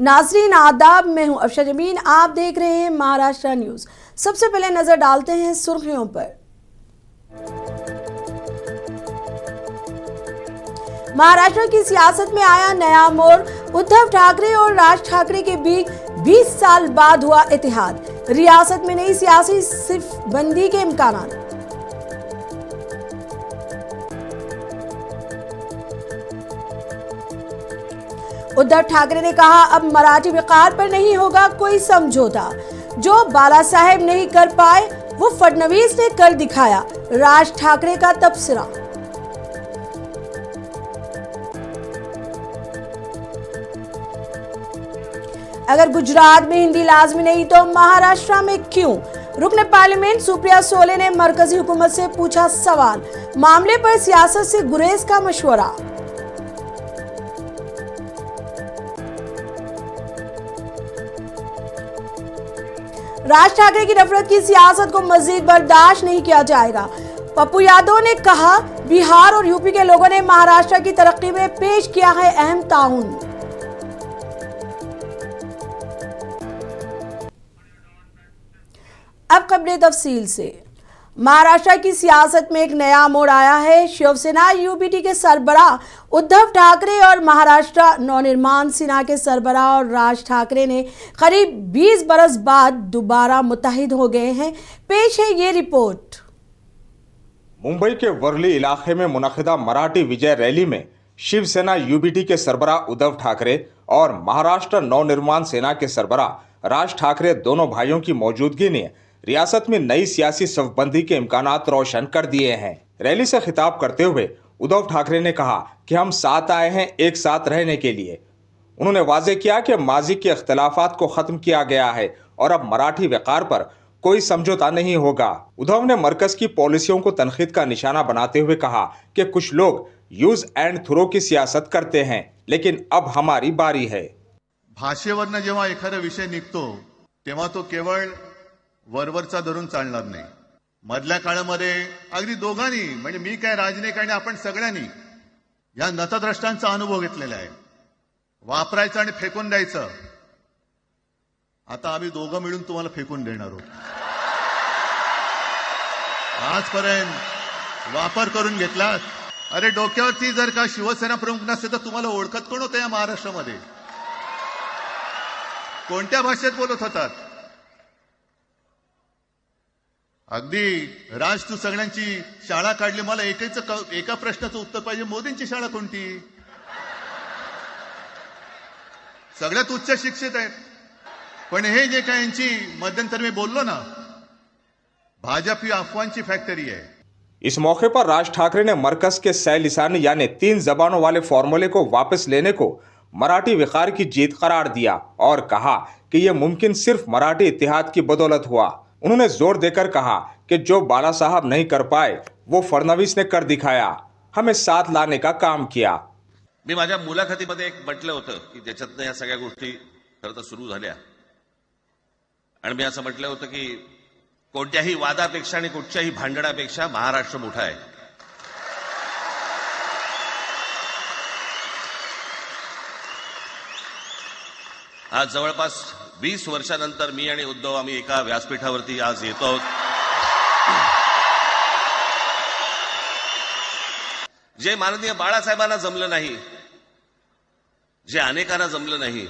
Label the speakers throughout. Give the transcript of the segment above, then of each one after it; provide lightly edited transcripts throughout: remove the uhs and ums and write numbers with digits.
Speaker 1: नाजरीन आदाब, मैं हूं अफशा जमीन। आप देख रहे हैं महाराष्ट्र न्यूज। सबसे पहले नजर डालते हैं सुर्खियों पर। महाराष्ट्र की सियासत में आया नया मोड़। उद्धव ठाकरे और राज ठाकरे के बीच 20 साल बाद हुआ इत्तेहाद। रियासत में नई सियासी सिर्फ बंदी के इम्कान। उद्धव ठाकरे ने कहा, अब मराठी विकार पर नहीं होगा कोई समझौता। जो बाला साहेब नहीं कर पाए वो फडणवीस ने कर दिखाया। राज ठाकरे का तबसरा। अगर गुजरात में हिंदी लाजमी नहीं तो महाराष्ट्र में क्यों? रुकने पार्लियामेंट सुप्रिया सोले ने मरकजी हुकूमत से पूछा सवाल। मामले पर सियासत से गुरेज का मशवरा। राज ठाकरे की नफरत की सियासत को मजीद बर्दाश्त नहीं किया जाएगा। पप्पू यादव ने कहा, बिहार और यूपी के लोगों ने महाराष्ट्र की तरक्की में पेश किया है अहम ताउन। अब खबरें तफसील से। महाराष्ट्र की सियासत में एक नया मोड़ आया है। शिवसेना यूबीटी के सरबराह उद्धव ठाकरे और महाराष्ट्र नवनिर्माण सेना के सरबराह और राज ठाकरे ने करीब 20 बरस बाद दोबारा मुत्तहिद हो गए हैं। पेश है ये रिपोर्ट।
Speaker 2: मुंबई के वर्ली इलाके में मुनक़िदा मराठी विजय रैली में शिवसेना यूबीटी के सरबराह उद्धव ठाकरे और महाराष्ट्र नवनिर्माण सेना के सरबराह राज ठाकरे दोनों भाइयों की मौजूदगी ने रियासत में नई सियासी सफबंदी के इम्कानात रोशन कर दिए हैं। रैली से खिताब करते हुए उद्धव ठाकरे ने कहा कि हम साथ आए हैं एक साथ रहने के लिए। उन्होंने वाजे किया कि माजी के इख्तलाफात को खत्म किया गया है और अब मराठी वक़ार पर कोई समझौता नहीं होगा। उद्धव ने मरकज की पॉलिसियों को तनखीद का निशाना बनाते हुए कहा कि कुछ लोग यूज एंड थ्रो की सियासत करते हैं, लेकिन अब हमारी बारी है।
Speaker 3: भाषेवरनं जेव्हा एखादा विषय निघतो तेव्हा तो केवळ वरवरचा धरून चालणार नाही। मधल्या काळामध्ये अगदी दोघांनी म्हणजे मी काय राजनैतिक आणि आपण सगळ्यांनी या नतद्रष्टांचा अनुभव घेतलेला आहे। वापरायचं आणि फेकून द्यायचं। आता आम्ही दोघं मिळून तुम्हाला फेकून देणार आहोत। आजपर्यंत वापर करून घेतला। अरे डोक्यावरती जर का शिवसेना प्रमुख नसते तर तुम्हाला ओळखत कोण होतं या महाराष्ट्रामध्ये? कोणत्या भाषेत बोलत होतात? अगदी राज तू सगळ्यांची शाळा काढली। मला एका प्रश्नाचं उत्तर पाहिजे, मोदींची शाळा कोणती? सगळ्यात उच्च शिक्षित आहेत, पण हे जे काय यांची मध्यंतर मी बोललो ना, भाजप ही अफवांची फैक्ट्री है।
Speaker 2: इस मौके पर राज ठाकरे ने मरकज के सै लिसानी यानी 3 जबानों वाले फॉर्मूले को वापस लेने को मराठी विकार की जीत करार दिया और कहा कि यह मुमकिन सिर्फ मराठी इत्तेहाद की बदौलत हुआ। उन्होंने जोर देकर कहा कि जो बाला साहब नहीं कर पाए वो फडणवीस ने कर दिखाया। हमें साथ लाने का काम किया।
Speaker 4: मी माझ्या मुलाखतीमध्ये एक म्हटलं होतं की त्याच्यातनं या सगळ्या गोष्टी खरं तर सुरू झाल्या आणि मी असं म्हटलं होतं की कोणत्याही वादापेक्षा आणि कुठच्याही भांडणापेक्षा महाराष्ट्र मोठा आहे। आज जवळपास 20 वर्षानंतर मी आणि उद्धव आम्ही एका व्यासपीठावरती आज येतो आहोत। जे माननीय बाळासाहेबांना जमलं नाही, जे अनेकांना जमलं नाही,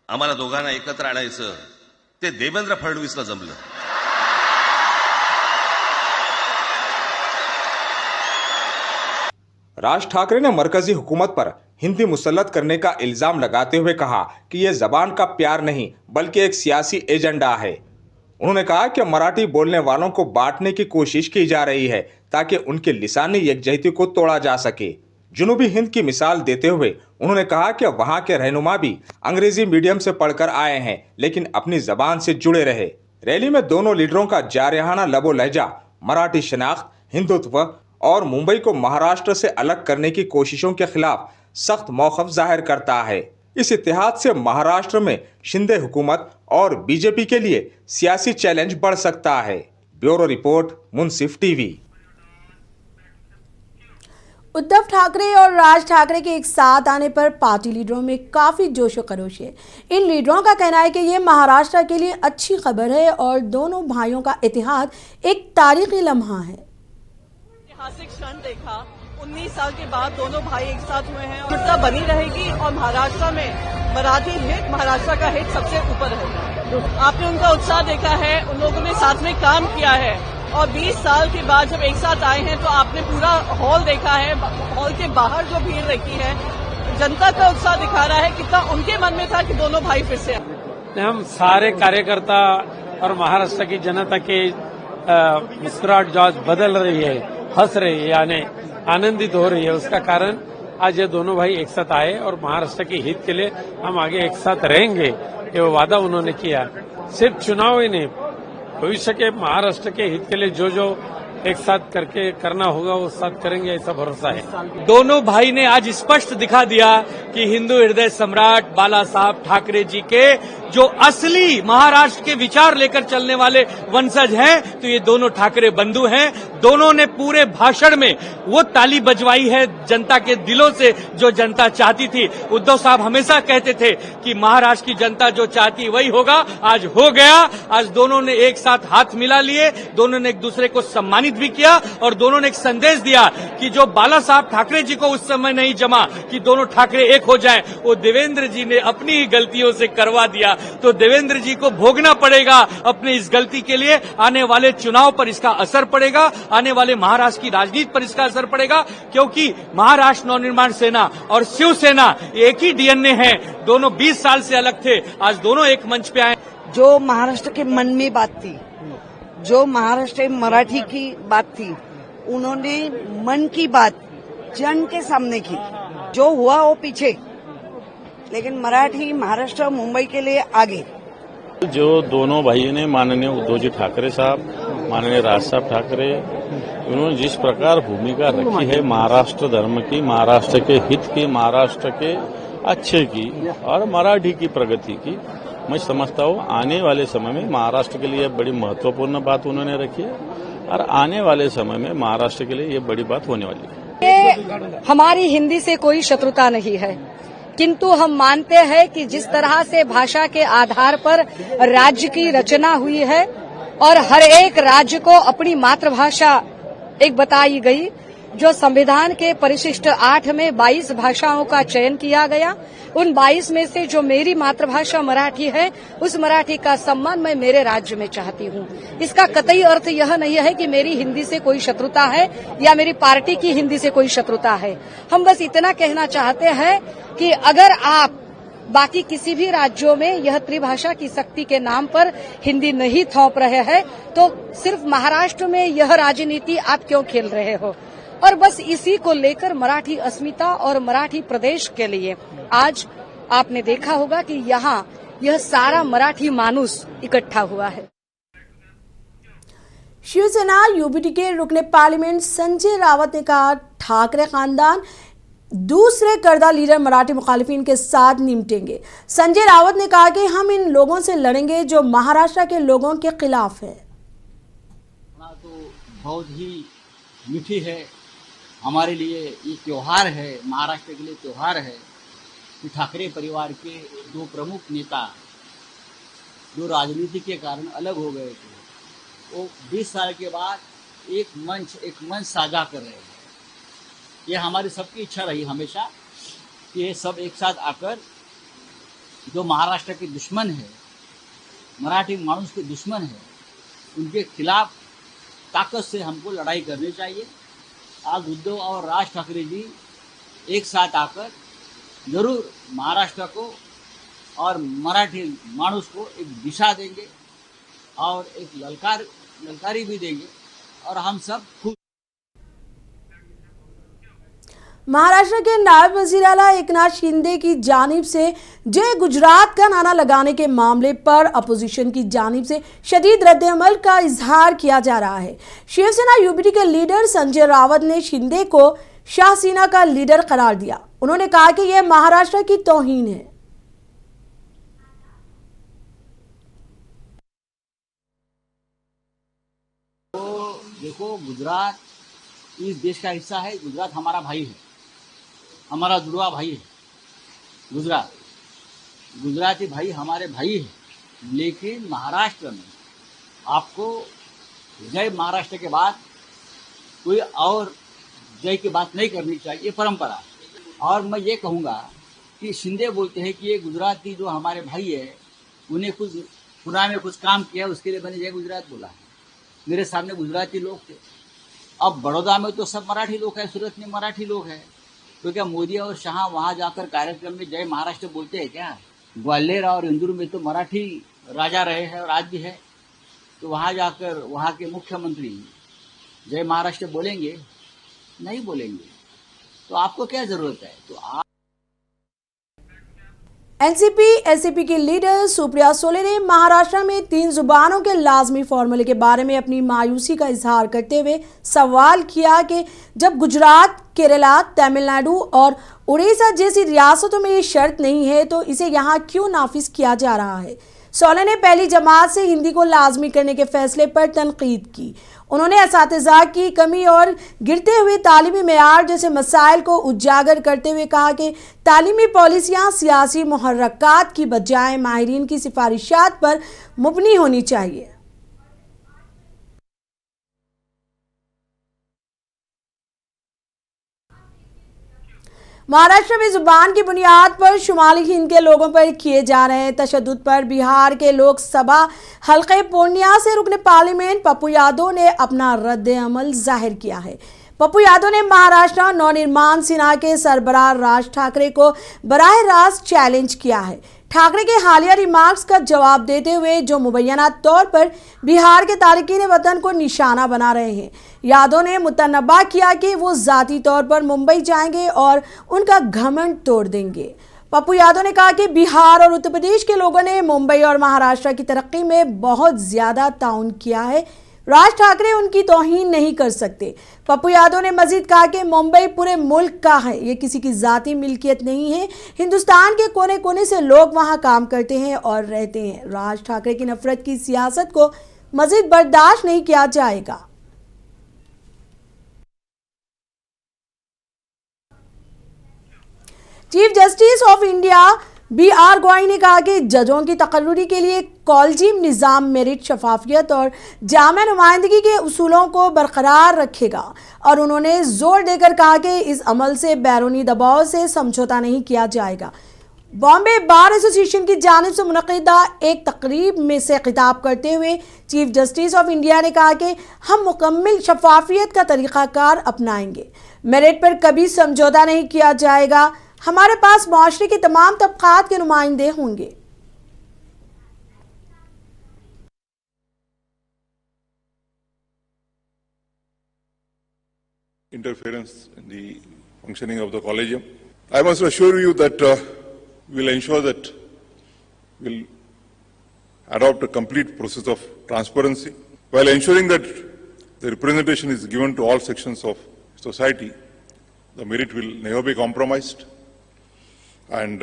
Speaker 4: आम्हाला दोघांना एकत्र आणायचं ते देवेंद्र फडणवीसला जमलं।
Speaker 2: राज ठाकरे ने मरकजी हुकूमत पर हिंदी मुसल्लत करने का इल्जाम लगाते हुए कहा कि यह जबान का प्यार नहीं बल्कि एक सियासी एजेंडा है। उन्होंने कहा कि मराठी बोलने वालों को बांटने की कोशिश की जा रही है ताकि उनकी लिसानी यकजहती को तोड़ा जा सके। जुनूबी हिंद की मिसाल देते हुए उन्होंने कहा कि वहां के रहनुमा भी अंग्रेजी मीडियम से पढ़कर आए हैं लेकिन अपनी जबान से जुड़े रहे। रैली में दोनों लीडरों का जारहाना लबो लहजा मराठी शनाख्त, हिंदुत्व और मुंबई को महाराष्ट्र से अलग करने की कोशिशों के खिलाफ सख्त मौक़िफ़ जाहिर करता है। इस इत्तेहाद से महाराष्ट्र में शिंदे हुकूमत और बीजेपी के लिए सियासी चैलेंज बढ़ सकता है। ब्यूरो रिपोर्ट, मुंसिफ टीवी।
Speaker 1: उद्धव ठाकरे और राज ठाकरे के एक साथ आने पर पार्टी लीडरों में काफी जोशो खरोश है। इन लीडरों का कहना है कि ये महाराष्ट्र के लिए अच्छी खबर है और दोनों भाइयों का इतिहाद एक तारीखी लम्हा है।
Speaker 5: ऐतिहासिक क्षण देखा, 19 साल के बाद दोनों भाई एक साथ हुए हैं और बनी रहेगी और महाराष्ट्र में मराठी हित, महाराष्ट्र का हित सबसे ऊपर है। आपने उनका उत्साह देखा है, उन लोगों ने साथ में काम किया है और 20 साल के बाद जब एक साथ आए हैं तो आपने पूरा हॉल देखा है, हॉल के बाहर जो भीड़ रखी है, जनता का उत्साह दिखा रहा है कितना उनके मन में था कि दोनों भाई फिर से आए।
Speaker 6: हम सारे कार्यकर्ता और महाराष्ट्र की जनता के मुस्कुराहट जो आज बदल रही है, हंस रही है, यानी आनंदित हो रही है, उसका कारण आज ये दोनों भाई एक साथ आए और महाराष्ट्र के हित के लिए हम आगे एक साथ रहेंगे, ये वादा उन्होंने किया। सिर्फ चुनाव ही नहीं, भविष्य के महाराष्ट्र के हित के लिए जो जो एक साथ करके करना होगा वो साथ करेंगे, ऐसा भरोसा है।
Speaker 7: दोनों भाई ने आज स्पष्ट दिखा दिया कि हिंदू हृदय सम्राट बाला साहब ठाकरे जी के जो असली महाराष्ट्र के विचार लेकर चलने वाले वंशज हैं, तो ये दोनों ठाकरे बंधु हैं। दोनों ने पूरे भाषण में वो ताली बजवाई है जनता के दिलों से जो जनता चाहती थी। उद्धव साहब हमेशा कहते थे कि महाराष्ट्र की जनता जो चाहती वही होगा, आज हो गया। आज दोनों ने एक साथ हाथ मिला लिए, दोनों ने एक दूसरे को सम्मानित भी किया और दोनों ने एक संदेश दिया कि जो बाला साहब ठाकरे जी को उस समय नहीं जमा कि दोनों ठाकरे एक हो जाएं, वो देवेंद्र जी ने अपनी ही गलतियों से करवा दिया। तो देवेंद्र जी को भोगना पड़ेगा अपने इस गलती के लिए। आने वाले चुनाव पर इसका असर पड़ेगा, आने वाले महाराष्ट्र की राजनीति पर इसका असर पड़ेगा, क्योंकि महाराष्ट्र नवनिर्माण सेना और शिवसेना एक ही डीएनए है। दोनों 20 साल से अलग थे, आज दोनों एक मंच पे आए।
Speaker 8: जो महाराष्ट्र के मन में बात थी, जो महाराष्ट्र मराठी की बात थी, उन्होंने मन की बात जन के सामने की। जो हुआ वो पीछे, लेकिन मराठी महाराष्ट्र मुंबई के लिए आगे।
Speaker 9: जो दोनों भाइयों ने माननीय उद्धव जी ठाकरे साहब, माननीय राज साहब ठाकरे, उन्होंने जिस प्रकार भूमिका रखी है महाराष्ट्र धर्म की, महाराष्ट्र के हित की, महाराष्ट्र के अच्छे की और मराठी की प्रगति की, मैं समझता हूँ आने वाले समय में महाराष्ट्र के लिए बड़ी महत्वपूर्ण बात उन्होंने रखी है और आने वाले समय में महाराष्ट्र के लिए ये बड़ी बात होने वाली है।
Speaker 10: हमारी हिंदी से कोई शत्रुता नहीं है, किंतु हम मानते हैं कि जिस तरह से भाषा के आधार पर राज्य की रचना हुई है और हर एक राज्य को अपनी मातृभाषा एक बताई गई, जो संविधान के परिशिष्ट 8 में 22 भाषाओं का चयन किया गया, उन 22 में से जो मेरी मातृभाषा मराठी है, उस मराठी का सम्मान मैं मेरे राज्य में चाहती हूँ। इसका कतई अर्थ यह नहीं है कि मेरी हिंदी से कोई शत्रुता है या मेरी पार्टी की हिंदी से कोई शत्रुता है। हम बस इतना कहना चाहते हैं कि अगर आप बाकी किसी भी राज्यों में यह त्रिभाषा की शक्ति के नाम पर हिंदी नहीं थोप रहे हैं, तो सिर्फ महाराष्ट्र में यह राजनीति आप क्यों खेल रहे हो? और बस इसी को लेकर मराठी अस्मिता और मराठी प्रदेश के लिए आज आपने देखा होगा कि यहाँ यह सारा मराठी मानुस इकट्ठा हुआ है।
Speaker 1: शिवसेना यूबीटी के रुकने पार्लियामेंट संजय रावत ने कहा, ठाकरे खानदान दूसरे कर्दा लीडर मराठी मुखालिफिन के साथ निपटेंगे। संजय रावत ने कहा कि हम इन लोगों से लड़ेंगे जो महाराष्ट्र के लोगों के खिलाफ है।
Speaker 11: तो बहुत ही मीठी है हमारे लिए, ये त्योहार है, महाराष्ट्र के लिए त्योहार है कि ठाकरे परिवार के दो प्रमुख नेता जो राजनीति के कारण अलग हो गए थे, वो 20 साल के बाद एक मंच साझा कर रहे हैं। ये हमारी सबकी इच्छा रही हमेशा कि ये सब एक साथ आकर जो महाराष्ट्र के दुश्मन है, मराठी मानुस के दुश्मन है, उनके खिलाफ ताकत से हमको लड़ाई करनी चाहिए। आज उद्धव और राज ठाकरे जी एक साथ आकर जरूर महाराष्ट्र को और मराठी मानुस को एक दिशा देंगे और एक ललकारी भी देंगे और हम सब खुश।
Speaker 1: महाराष्ट्र के नायब वजीर आला एकनाथ शिंदे की जानिब से जय गुजरात का नारा लगाने के मामले पर अपोजिशन की जानिब से शदीद रद्द-ए-अमल का इजहार किया जा रहा है। शिवसेना यूबीटी के लीडर संजय रावत ने शिंदे को शाहसेना का लीडर करार दिया। उन्होंने कहा कि यह महाराष्ट्र की तौहीन है।
Speaker 11: तो देखो, गुजरात इस देश का हिस्सा है। गुजरात हमारा भाई है, हमारा जुड़वा भाई है। गुजराती भाई हमारे भाई है, लेकिन महाराष्ट्र में आपको जय महाराष्ट्र के बाद कोई और जय की बात नहीं करनी चाहिए, ये परंपरा है। और मैं ये कहूँगा कि शिंदे बोलते हैं कि ये गुजराती जो हमारे भाई है, उन्हें कुछ पुणे में कुछ काम किया, उसके लिए मैंने जय गुजरात बोला है। मेरे सामने गुजराती लोग थे। अब बड़ौदा में तो सब मराठी लोग हैं, सूरत में मराठी लोग हैं, तो क्या मोदी और शाह वहाँ जाकर कार्यक्रम में जय महाराष्ट्र बोलते हैं क्या? ग्वालियर और इंदौर में तो मराठी राजा रहे हैं और आज भी है, तो वहाँ जाकर वहाँ के मुख्यमंत्री जय महाराष्ट्र बोलेंगे? नहीं बोलेंगे। तो आपको क्या जरूरत है? तो आप
Speaker 1: एनसीपी एससीपी की लीडर सुप्रिया सुले ने महाराष्ट्र में 3 जुबानों के लाजमी फॉर्मूले के बारे में अपनी मायूसी का इजहार करते हुए सवाल किया कि जब गुजरात, केरला, तमिलनाडु और उड़ीसा जैसी रियासतों में ये शर्त नहीं है तो इसे यहाँ क्यों नाफिज किया जा रहा है। सोले ने पहली जमात से हिंदी को लाजमी करने के फैसले पर तनकीद की। उन्होंने असातिज़ा की कमी और गिरते हुए तालीमी मेयार जैसे मसाइल को उजागर करते हुए कहा कि तालीमी पॉलिसियाँ सियासी मुहर्रकात की बजाय माहिरीन की सिफारिशात पर मुबनी होनी चाहिए। महाराष्ट्र में जुबान की बुनियाद पर शुमाली हिंद के लोगों पर किए जा रहे तशद्दुद पर बिहार के लोकसभा हल्के पूर्णिया से रुकने पार्लियामेंट पप्पू यादव ने अपना रद्द अमल जाहिर किया है। पप्पू यादव ने महाराष्ट्र नवनिर्माण सेना के सरबराह राज ठाकरे को बराह रास्त चैलेंज किया है। ठाकरे के हालिया रिमार्क्स का जवाब देते हुए जो मुबैना तौर पर बिहार के तारिकीन वतन को निशाना बना रहे हैं, यादव ने मुतनब्बा किया कि वो ज़ाती तौर पर मुंबई जाएंगे और उनका घमंड तोड़ देंगे। पप्पू यादव ने कहा कि बिहार और उत्तर प्रदेश के लोगों ने मुंबई और महाराष्ट्र की तरक्की में बहुत ज़्यादा ताउन किया है। राज ठाकरे उनकी तौहीन नहीं कर सकते। पप्पू यादव ने मजीद कहा कि मुंबई पूरे मुल्क का है, ये किसी की ज़ाती मिल्कियत नहीं है। हिंदुस्तान के कोने कोने से लोग वहां काम करते हैं और रहते हैं। राज ठाकरे की नफरत की सियासत को मजीद बर्दाश्त नहीं किया जाएगा। Chief justice of India BR गवाई ने कहा कि जजों की तकर्रुरी के लिए कॉलेजियम निज़ाम मेरिट, शफाफियत और जामा नुमाइंदगी के उसूलों को बरकरार रखेगा और उन्होंने जोर देकर कहा कि इस अमल से बैरूनी दबाव से समझौता नहीं किया जाएगा। बॉम्बे बार एसोसिएशन की जानिब से मुनक़िदा एक तकरीब में से खिताब करते हुए चीफ जस्टिस ऑफ इंडिया ने कहा कि हम मुकम्मल शफाफियत का तरीक़ाकार अपनाएंगे, मेरिट पर कभी समझौता नहीं किया जाएगा। हमारे पास माशरे के तमाम तबकात के नुमाइंदे होंगे।
Speaker 12: Interference in the functioning of the collegium. I must assure you that we'll ensure that we'll adopt a complete process of transparency while ensuring that the representation is given to all sections of society. The merit will never be compromised. And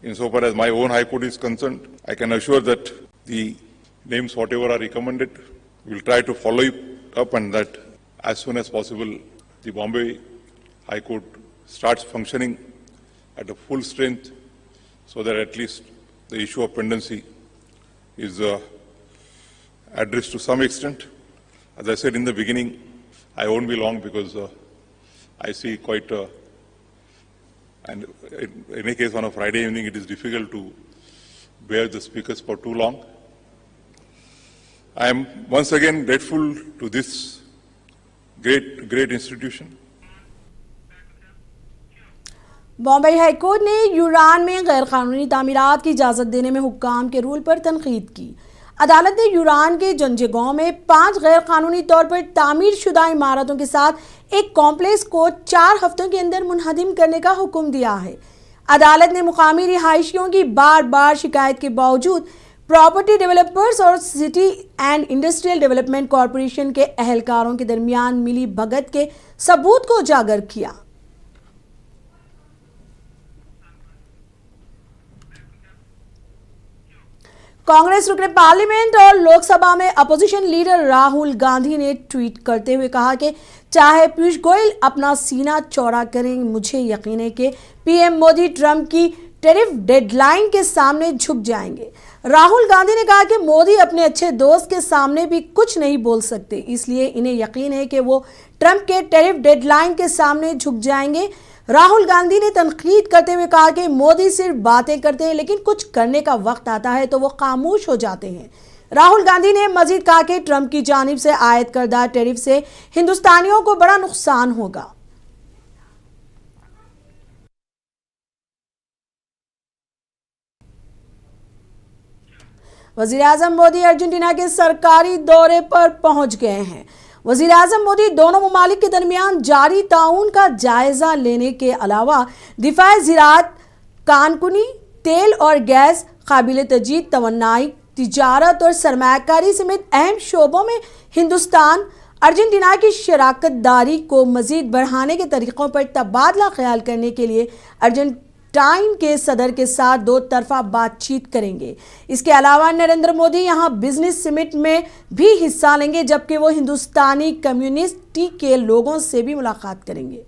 Speaker 12: insofar as my own High Court is concerned, I can assure that the names, whatever are recommended, we'll try to follow it up, and that as soon as possible, the Bombay High Court starts functioning at a full strength, so that at least the issue of pendency is addressed to some extent. As I said in the beginning, I won't be long because I see quite and in any case on a Friday evening it is difficult to bear the speakers for too long. I am once again grateful to this great institution.
Speaker 1: Bombay high court ने यूरान में गैरकानूनी तामीरात की इजाज़त देने में हुक्काम के rule पर तनकीद की। अदालत ने यूरान के जंजेगांव में 5 गैरकानूनी तौर पर तामीर शुदा इमारतों के साथ एक कॉम्प्लेक्स को 4 हफ्तों के अंदर मुनहदिम करने का हुक्म दिया है। अदालत ने मुकामी रिहायशियों की बार बार शिकायत के बावजूद प्रॉपर्टी डेवलपर्स और city and industrial development corporation के अहलकारों के दरमियान मिली भगत के सबूत को उजागर किया। कांग्रेस रुकने पार्लियामेंट और लोकसभा में अपोजिशन लीडर राहुल गांधी ने ट्वीट करते हुए कहा कि चाहे पीयूष गोयल अपना सीना चौड़ा करें, मुझे यकीन है कि पीएम मोदी ट्रंप की टैरिफ डेडलाइन के सामने झुक जाएंगे। राहुल गांधी ने कहा कि मोदी अपने अच्छे दोस्त के सामने भी कुछ नहीं बोल सकते, इसलिए इन्हें यकीन है कि वो ट्रंप के टैरिफ डेडलाइन के सामने झुक जाएंगे। राहुल गांधी ने तनकीद करते हुए कहा कि मोदी सिर्फ बातें करते हैं, लेकिन कुछ करने का वक्त आता है तो वो खामोश हो जाते हैं। राहुल गांधी ने मजीद कहा कि ट्रंप की जानिब से आयद करदा टैरिफ से हिंदुस्तानियों को बड़ा नुकसान होगा। वज़ीर-ए-आज़म मोदी अर्जेंटीना के सरकारी दौरे पर पहुंच गए हैं। वज़ीर-ए-आज़म मोदी दोनों ममालिक के दरमियान जारी ताउन का जायजा लेने के अलावा दिफाए ज़राअत, कानकुनी, तेल और गैस, काबिल तजदीद तवन्नाई, तिजारत और सरमायाकारी समेत अहम शोबों में हिंदुस्तान अर्जेंटीना की शराकत दारी को मजीद बढ़ाने के तरीक़ों पर तबादला ख्याल करने के लिए अर्जेंटाइन के सदर के साथ दो तरफा बातचीत करेंगे। इसके अलावा नरेंद्र मोदी यहां बिजनेस समिट में भी हिस्सा लेंगे, जबकि वो हिंदुस्तानी कम्युनिटी के लोगों से भी मुलाकात करेंगे।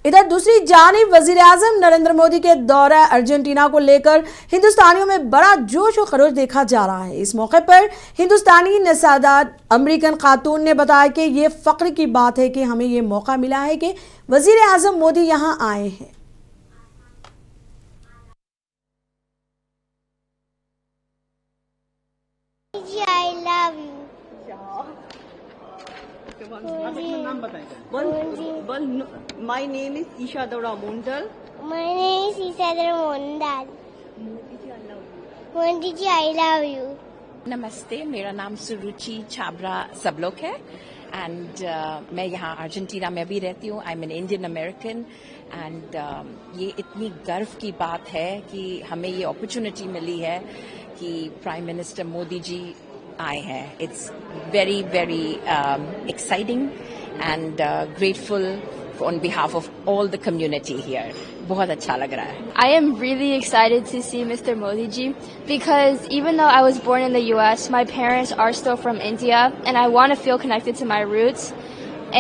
Speaker 1: इधर दूसरी जानिब वज़ीर-ए-आज़म नरेंद्र मोदी के दौरा अर्जेंटीना को लेकर हिंदुस्तानियों में बड़ा जोश और खरोश देखा जा रहा है। इस मौके पर हिंदुस्तानी नसादार अमेरिकन खातून ने बताया कि ये फ़ख्र की बात है कि हमें ये मौका मिला है कि वज़ीर-ए-आज़म मोदी यहाँ आए हैं।
Speaker 5: My name is Isha Daura Mondal.
Speaker 13: My name is Isha Daura Mondal. Modi ji, I love you.
Speaker 14: नमस्ते, मेरा नाम सुरुचि छाबरा सबलोक है एंड मैं यहाँ अर्जेंटीना में भी रहती हूँ। I am an Indian American and ये इतनी गर्व की बात है कि हमें ये अपॉर्चुनिटी मिली है कि प्राइम मिनिस्टर मोदी जी आए हैं। It's very very exciting and grateful on behalf of all the community here. बहुत अच्छा लग रहा है।
Speaker 13: I am really excited to see Mr. Modi ji because even though I was born in the US, my parents are still from India and I want to feel connected to my roots.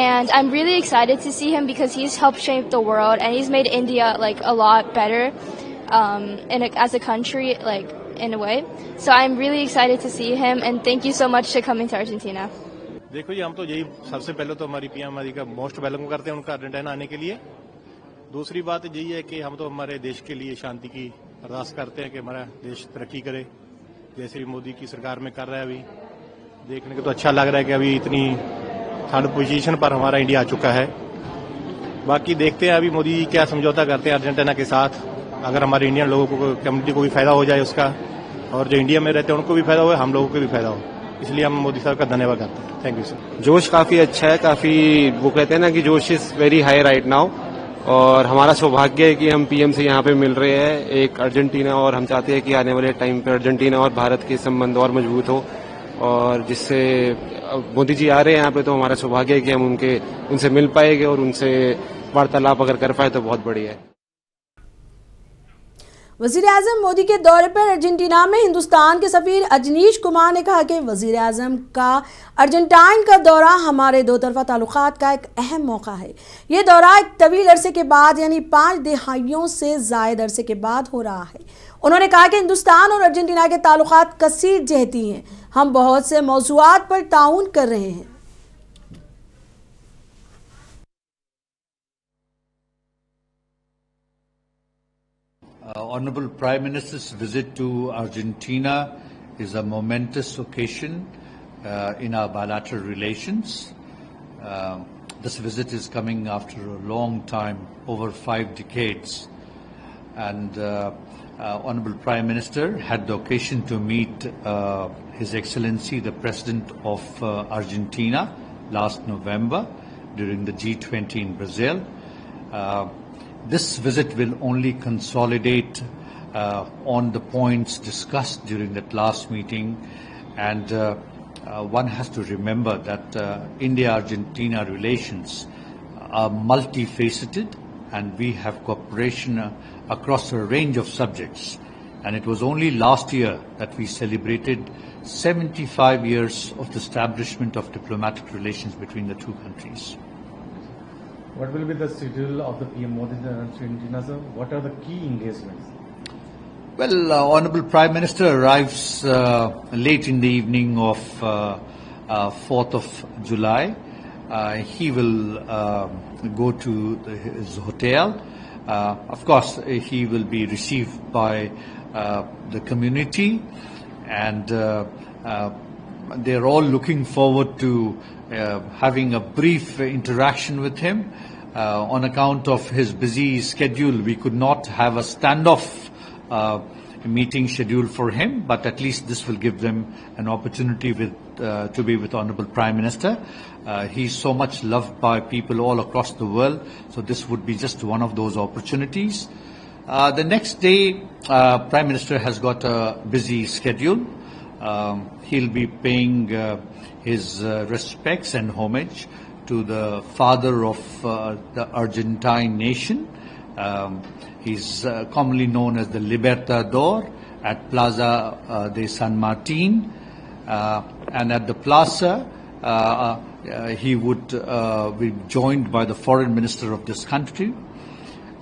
Speaker 13: And I'm really excited to see him because he's helped shape the world and he's made India like a lot better as a country, like in a way. So I'm really excited to see him and thank you so much for coming to Argentina.
Speaker 15: देखो जी, हम तो यही सबसे पहले तो हमारी PM Modi का most welcome करते हैं उनका अर्जेंटीना आने के लिए। दूसरी बात यही है कि हम तो हमारे देश के लिए शांति की अरदास करते हैं कि हमारा देश तरक्की करे, जैसे भी मोदी की सरकार में कर रहा है। अभी देखने को तो अच्छा लग रहा है कि अभी इतनी थर्ड पोजीशन पर हमारा इंडिया आ चुका है। बाकी देखते हैं अभी मोदी क्या समझौता करते हैं अर्जेंटीना के साथ। अगर हमारे इंडियन लोगों को, कम्युनिटी को भी फायदा हो जाए उसका, और जो इंडिया में रहते हैं उनको भी फायदा हो, हम लोगों को भी फायदा हो, इसलिए हम मोदी साहब का धन्यवाद करते हैं। Thank you sir.
Speaker 16: जोश काफी अच्छा है, काफी वो कहते हैं ना कि जोश is very high right now, और हमारा सौभाग्य है कि हम पीएम से यहाँ पे मिल रहे हैं एक अर्जेंटीना, और हम चाहते हैं कि आने वाले टाइम पे अर्जेंटीना और भारत के संबंध और मजबूत हो, और जिससे मोदी जी आ रहे हैं यहाँ पे तो हमारा सौभाग्य है कि हम उनसे मिल पाएंगे और उनसे वार्तालाप अगर कर पाए तो बहुत बढ़िया है।
Speaker 1: वज़ीर-ए-आज़म मोदी के दौरे पर अर्जेंटीना में हिंदुस्तान के सफीर अजनीश कुमार ने कहा कि वज़ीर-ए-आज़म का अर्जेंटाइन का दौरा हमारे दो तरफा ताल्लुकात का एक अहम मौका है। ये दौरा एक तवील अरसे के बाद यानी 5 दहाइयों से ज़ायद अरसे के बाद हो रहा है। उन्होंने कहा कि हिंदुस्तान और अर्जेंटीना के ताल्लुकात कसीर जहती हैं, हम बहुत से मौज़ूआत पर ताउन कर रहे हैं।
Speaker 17: Honorable Prime Minister's visit to Argentina is a momentous occasion in our bilateral relations. This visit is coming after a long time, over 5 decades. And Honorable Prime Minister had the occasion to meet His Excellency, the President of Argentina, last November during the G20 in Brazil. This visit will only consolidate on the points discussed during that last meeting, and one has to remember that India-Argentina relations are multifaceted, and we have cooperation across a range of subjects, And it was only last year that we celebrated 75 years of the establishment of diplomatic relations between the two countries.
Speaker 18: What will be the schedule of the PM Modi in Argentina, sir? What are the key engagements?
Speaker 17: Well, Honorable Prime Minister arrives late in the evening of 4th of July. He will go to his hotel. Of course, he will be received by the community, and they're all looking forward to having a brief interaction with him. On account of his busy schedule, we could not have a standoff meeting scheduled for him, but at least this will give them an opportunity to be with Honorable Prime Minister. He's so much loved by people all across the world, so this would be just one of those opportunities. The next day, Prime Minister has got a busy schedule. He'll be paying his respects and homage to the father of the Argentine nation. He's commonly known as the Libertador at Plaza de San Martin. And at the plaza, he would be joined by the foreign minister of this country.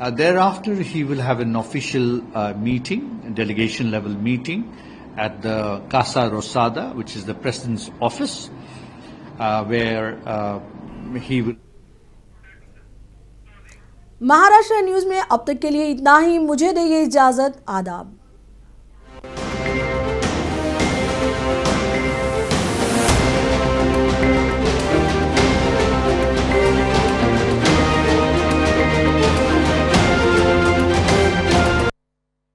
Speaker 17: Thereafter, he will have an official meeting, a delegation level meeting at the Casa Rosada, which is the president's office, where he will.
Speaker 1: Maharashtra news में अब तक के लिए इतना ही। मुझे दीजिए इजाजत। आदाब।